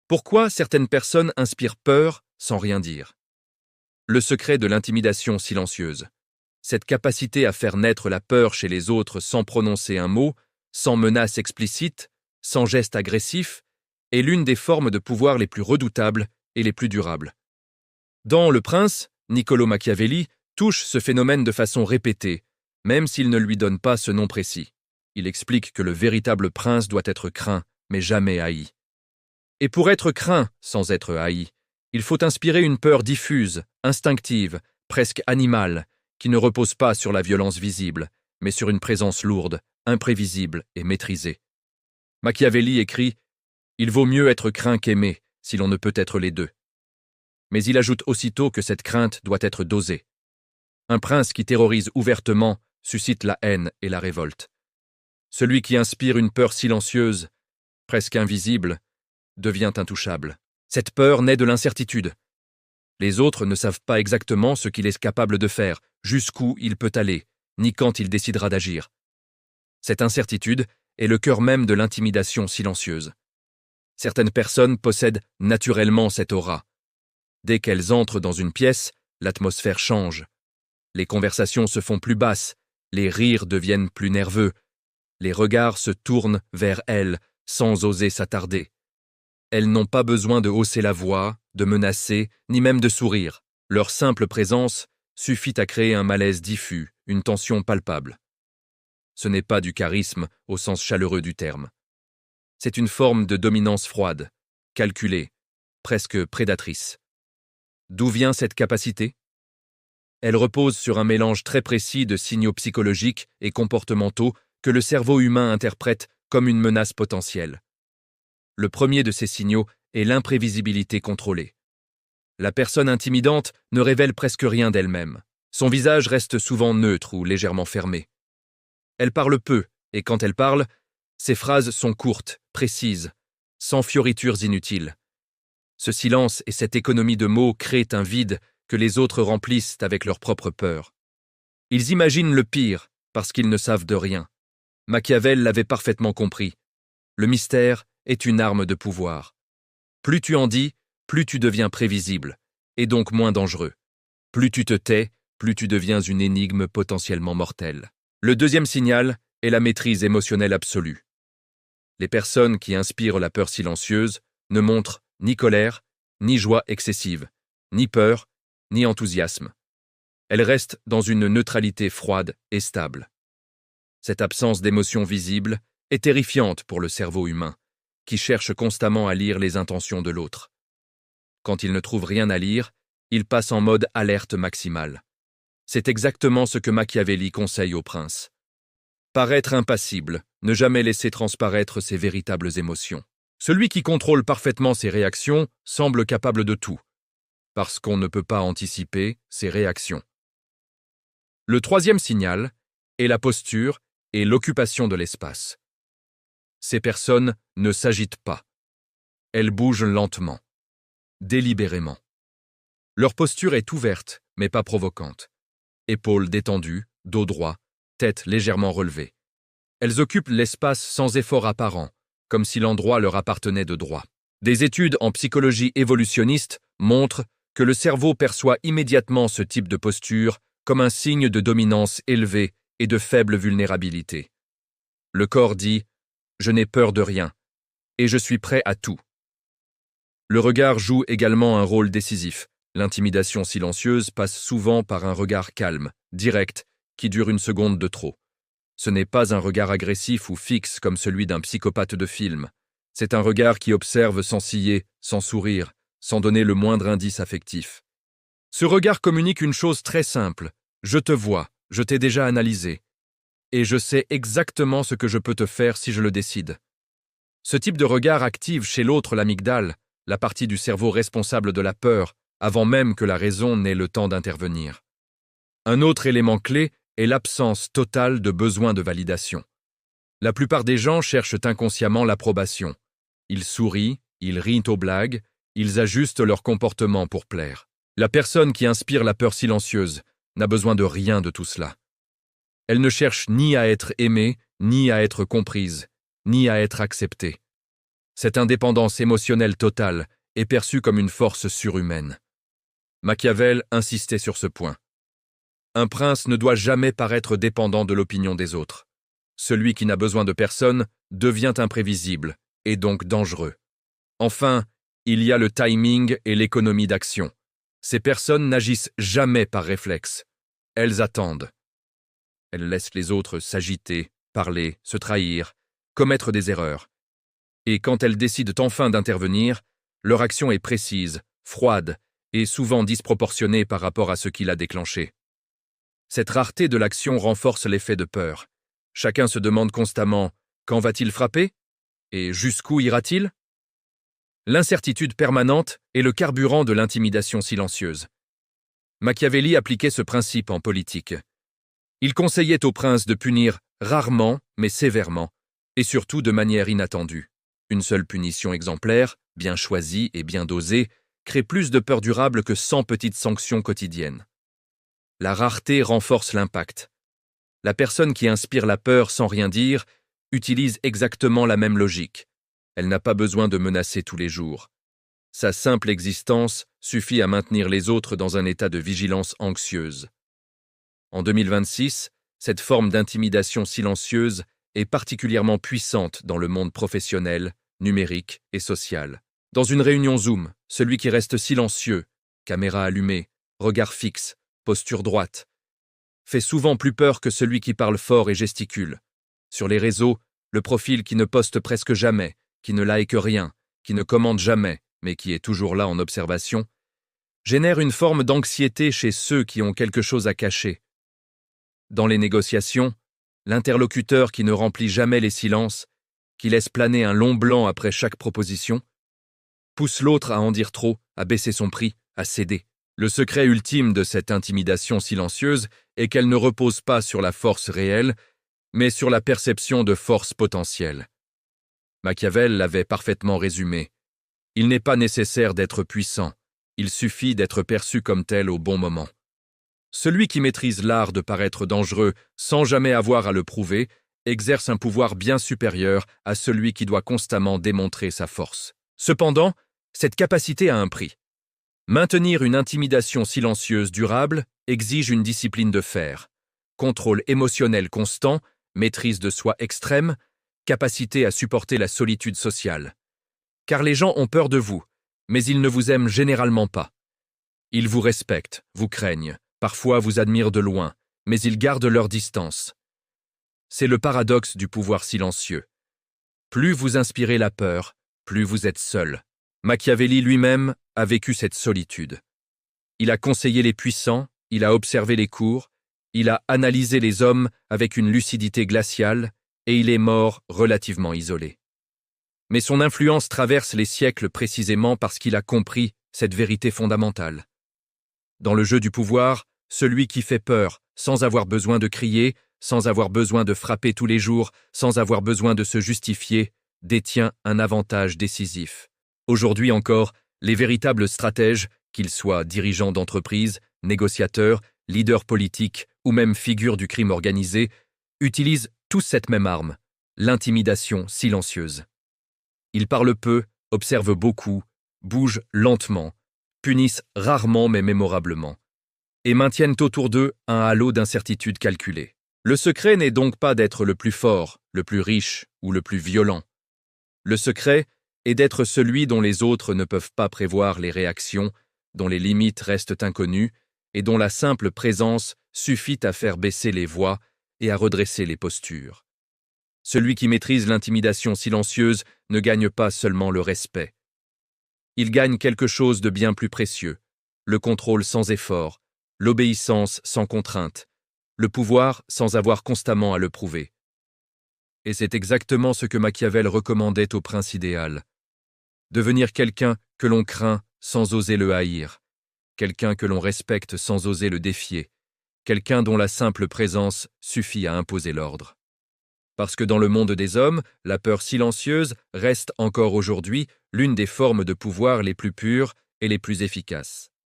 Pourquoi certaines personnes inspirent peur sans rien dire? Le secret de l'intimidation silencieuse. Cette capacité à faire naître la peur chez les autres sans prononcer un mot, sans menace explicite, sans geste agressif, est l'une des formes de pouvoir les plus redoutables et les plus durables. Dans Le Prince, Niccolò Machiavelli touche ce phénomène de façon répétée, même s'il ne lui donne pas ce nom précis. Il explique que le véritable prince doit être craint, mais jamais haï. Et pour être craint sans être haï, il faut inspirer une peur diffuse, instinctive, presque animale, qui ne repose pas sur la violence visible, mais sur une présence lourde, imprévisible et maîtrisée. Machiavelli écrit « Il vaut mieux être craint qu'aimé, si l'on ne peut être les deux ». Mais il ajoute aussitôt que cette crainte doit être dosée. Un prince qui terrorise ouvertement suscite la haine et la révolte. Celui qui inspire une peur silencieuse, presque invisible, devient intouchable. Cette peur naît de l'incertitude. Les autres ne savent pas exactement ce qu'il est capable de faire, jusqu'où il peut aller, ni quand il décidera d'agir. Cette incertitude est le cœur même de l'intimidation silencieuse. Certaines personnes possèdent naturellement cette aura. Dès qu'elles entrent dans une pièce, l'atmosphère change. Les conversations se font plus basses, les rires deviennent plus nerveux, les regards se tournent vers elles sans oser s'attarder. Elles n'ont pas besoin de hausser la voix, de menacer, ni même de sourire. Leur simple présence suffit à créer un malaise diffus, une tension palpable. Ce n'est pas du charisme au sens chaleureux du terme. C'est une forme de dominance froide, calculée, presque prédatrice. D'où vient cette capacité? Elle repose sur un mélange très précis de signaux psychologiques et comportementaux que le cerveau humain interprète comme une menace potentielle. Le premier de ces signaux est l'imprévisibilité contrôlée. La personne intimidante ne révèle presque rien d'elle-même. Son visage reste souvent neutre ou légèrement fermé. Elle parle peu, et quand elle parle, ses phrases sont courtes, précises, sans fioritures inutiles. Ce silence et cette économie de mots créent un vide que les autres remplissent avec leur propre peur. Ils imaginent le pire parce qu'ils ne savent de rien. Machiavel l'avait parfaitement compris. Le mystère est une arme de pouvoir. Plus tu en dis, plus tu deviens prévisible, et donc moins dangereux. Plus tu te tais, plus tu deviens une énigme potentiellement mortelle. Le deuxième signal est la maîtrise émotionnelle absolue. Les personnes qui inspirent la peur silencieuse ne montrent ni colère, ni joie excessive, ni peur, ni enthousiasme. Elles restent dans une neutralité froide et stable. Cette absence d'émotion visible est terrifiante pour le cerveau humain, qui cherche constamment à lire les intentions de l'autre. Quand il ne trouve rien à lire, il passe en mode alerte maximale. C'est exactement ce que Machiavelli conseille au prince. Paraître impassible, ne jamais laisser transparaître ses véritables émotions. Celui qui contrôle parfaitement ses réactions semble capable de tout, parce qu'on ne peut pas anticiper ses réactions. Le troisième signal est la posture et l'occupation de l'espace. Ces personnes ne s'agitent pas. Elles bougent lentement, délibérément. Leur posture est ouverte, mais pas provocante. Épaules détendues, dos droit, tête légèrement relevée. Elles occupent l'espace sans effort apparent, comme si l'endroit leur appartenait de droit. Des études en psychologie évolutionniste montrent que le cerveau perçoit immédiatement ce type de posture comme un signe de dominance élevée et de faible vulnérabilité. Le corps dit « Je n'ai peur de rien et je suis prêt à tout ». Le regard joue également un rôle décisif. L'intimidation silencieuse passe souvent par un regard calme, direct, qui dure une seconde de trop. Ce n'est pas un regard agressif ou fixe comme celui d'un psychopathe de film. C'est un regard qui observe sans ciller, sans sourire, sans donner le moindre indice affectif. Ce regard communique une chose très simple. Je te vois, je t'ai déjà analysé. Et je sais exactement ce que je peux te faire si je le décide. Ce type de regard active chez l'autre l'amygdale, la partie du cerveau responsable de la peur, avant même que la raison n'ait le temps d'intervenir. Un autre élément clé est l'absence totale de besoin de validation. La plupart des gens cherchent inconsciemment l'approbation. Ils sourient, ils rient aux blagues, ils ajustent leur comportement pour plaire. La personne qui inspire la peur silencieuse n'a besoin de rien de tout cela. Elle ne cherche ni à être aimée, ni à être comprise, ni à être acceptée. Cette indépendance émotionnelle totale est perçue comme une force surhumaine. Machiavel insistait sur ce point. Un prince ne doit jamais paraître dépendant de l'opinion des autres. Celui qui n'a besoin de personne devient imprévisible et donc dangereux. Enfin, il y a le timing et l'économie d'action. Ces personnes n'agissent jamais par réflexe. Elles attendent. Elles laissent les autres s'agiter, parler, se trahir, commettre des erreurs. Et quand elles décident enfin d'intervenir, leur action est précise, froide et souvent disproportionnée par rapport à ce qui l'a déclenché. Cette rareté de l'action renforce l'effet de peur. Chacun se demande constamment « quand va-t-il frapper ? Et jusqu'où ira-t-il » L'incertitude permanente est le carburant de l'intimidation silencieuse. Machiavelli appliquait ce principe en politique. Il conseillait aux princes de punir rarement mais sévèrement, et surtout de manière inattendue. Une seule punition exemplaire, bien choisie et bien dosée, crée plus de peur durable que 100 petites sanctions quotidiennes. La rareté renforce l'impact. La personne qui inspire la peur sans rien dire utilise exactement la même logique. Elle n'a pas besoin de menacer tous les jours. Sa simple existence suffit à maintenir les autres dans un état de vigilance anxieuse. En 2026, cette forme d'intimidation silencieuse est particulièrement puissante dans le monde professionnel, numérique et social. Dans une réunion Zoom, celui qui reste silencieux, caméra allumée, regard fixe, posture droite, fait souvent plus peur que celui qui parle fort et gesticule. Sur les réseaux, le profil qui ne poste presque jamais, qui ne like rien, qui ne commente jamais, mais qui est toujours là en observation, génère une forme d'anxiété chez ceux qui ont quelque chose à cacher. Dans les négociations, l'interlocuteur qui ne remplit jamais les silences, qui laisse planer un long blanc après chaque proposition, pousse l'autre à en dire trop, à baisser son prix, à céder. Le secret ultime de cette intimidation silencieuse est qu'elle ne repose pas sur la force réelle, mais sur la perception de force potentielle. Machiavel l'avait parfaitement résumé. Il n'est pas nécessaire d'être puissant, il suffit d'être perçu comme tel au bon moment. Celui qui maîtrise l'art de paraître dangereux sans jamais avoir à le prouver exerce un pouvoir bien supérieur à celui qui doit constamment démontrer sa force. Cependant, cette capacité a un prix. Maintenir une intimidation silencieuse durable exige une discipline de fer, contrôle émotionnel constant, maîtrise de soi extrême, capacité à supporter la solitude sociale. Car les gens ont peur de vous, mais ils ne vous aiment généralement pas. Ils vous respectent, vous craignent, parfois vous admirent de loin, mais ils gardent leur distance. C'est le paradoxe du pouvoir silencieux. Plus vous inspirez la peur, plus vous êtes seul. Machiavelli lui-même a vécu cette solitude. Il a conseillé les puissants, il a observé les cours, il a analysé les hommes avec une lucidité glaciale, et il est mort relativement isolé. Mais son influence traverse les siècles précisément parce qu'il a compris cette vérité fondamentale. Dans le jeu du pouvoir, celui qui fait peur, sans avoir besoin de crier, sans avoir besoin de frapper tous les jours, sans avoir besoin de se justifier, détient un avantage décisif. Aujourd'hui encore, les véritables stratèges, qu'ils soient dirigeants d'entreprise, négociateurs, leaders politiques ou même figures du crime organisé, utilisent tous cette même arme, l'intimidation silencieuse. Ils parlent peu, observent beaucoup, bougent lentement, punissent rarement mais mémorablement, et maintiennent autour d'eux un halo d'incertitude calculée. Le secret n'est donc pas d'être le plus fort, le plus riche ou le plus violent. Le secret est d'être celui dont les autres ne peuvent pas prévoir les réactions, dont les limites restent inconnues et dont la simple présence suffit à faire baisser les voix et à redresser les postures. Celui qui maîtrise l'intimidation silencieuse ne gagne pas seulement le respect. Il gagne quelque chose de bien plus précieux, le contrôle sans effort, l'obéissance sans contrainte, le pouvoir sans avoir constamment à le prouver. Et c'est exactement ce que Machiavel recommandait au prince idéal. Devenir quelqu'un que l'on craint sans oser le haïr, quelqu'un que l'on respecte sans oser le défier, quelqu'un dont la simple présence suffit à imposer l'ordre. Parce que dans le monde des hommes, la peur silencieuse reste encore aujourd'hui l'une des formes de pouvoir les plus pures et les plus efficaces.